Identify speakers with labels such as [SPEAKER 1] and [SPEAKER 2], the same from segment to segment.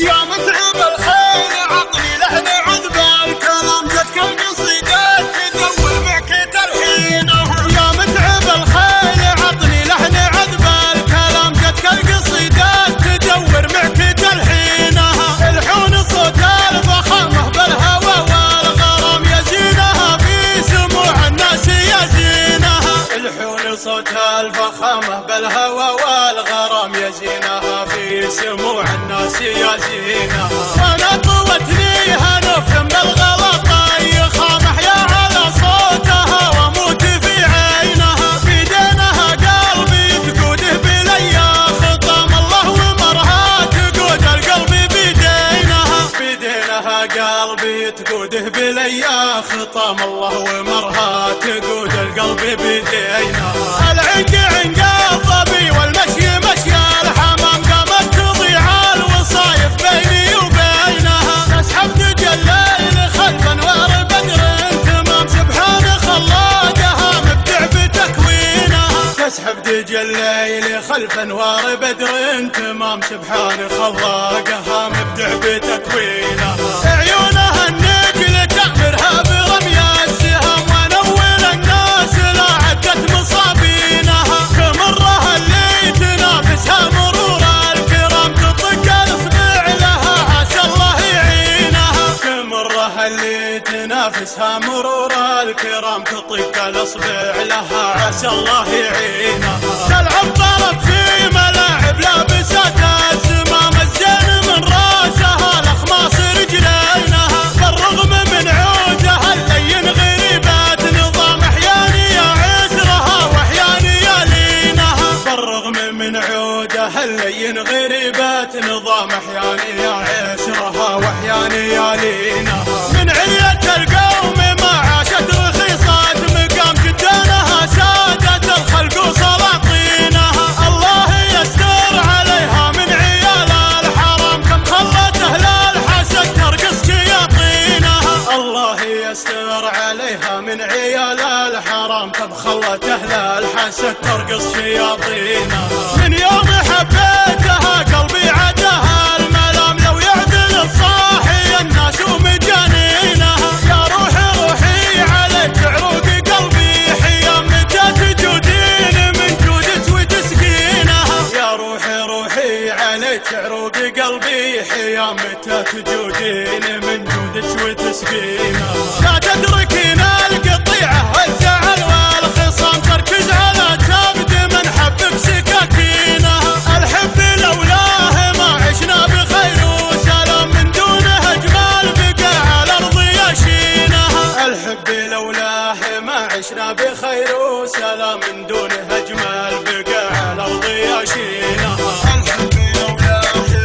[SPEAKER 1] يا متعب الخيل عطني لحن عذب الكلام جتك القصيدات تدور معك ترحينها. يا متعب الخيل عطني لحن عذب الكلام جتك القصيدات تدور معك تلحينها. الحون صوت الفخامة بالهوى والغرام يزينها في سموع الناس يزينها. الحون صوت الفخامة بالهوى والغرام يزينها في سموع الناس يزينها. وانا طوتني هنف بالغلط يخامح يا على صوتها واموت في عينها. بيدينها قلبي تقوده بليا خطام الله ومرها تقود القلب بيدينها. بيدينها قلبي تقوده بليا خطام الله ومرها تقود القلب بيدينها. العنق عنق الظبي والمشي مشي الحمام قامت تضيع الوصايف بيني وبينها. تسحب دج الليل خلف انوار بدر تمام سبحان خلاقها مبدع بتكوينها. تسحب دج الليل خلف انوار بدر تمام سبحان خلاقها مبدع بتكوينها. عيونها النجل تأمرها برمي السهام ونول الناس لا عدت مصابينها. كمرها اللي تنافسها مرور الكرام تطق الاصبع لها عسى الله يعينها. كمرها اللي تنافسها مرور الكرام تطق الاصبع لها عسى الله يعينها. تلعب طرب في ملاعب لابسات الزمام الزين من راسها الاخماص رجلينها. بالرغم من عودها اللين غريبات نظام احياني يا عسرها واحياني يا لينها. بالرغم من عودها اللين غريبات نظام احياني يا عسرها واحياني يا لينها. من علية القوم ما عاشت رخيصات مقام جدانها سادة الخلق وسلاطينها. الله يستر عليها من عيال الحرام كم خلت اهل الحسد ترقص شياطينها. الله يستر عليها من عيال الحرام كم خلت اهل الحسد ترقص شياطينها. من يوم حبيتها قلبي عدها الملام لو يعدل الصاحي الناس ومجانينها. يا روحي روحي عليك عروق قلبي حيام متى تجودين من جودك وتسقينها. يا روحي روحي عليك عروق قلبي حيام متى تجودين من جودك وتسقينها. لا تتركين القطيعة والزعل والخصام تركز على تبد من حبك سكاكينها. الحب لولاه ما عشنا بخير وسلام من دونه اجمال بقى على الارض يشينها. الحب لولاه ما عشنا بخير وسلام من دونه اجمال بقى على الارض يشينها. الحب لولاه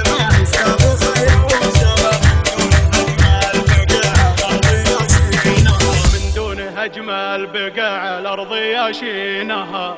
[SPEAKER 1] ما عشنا بخير وسلام من دونه اجمال بقى على الارض يشينها.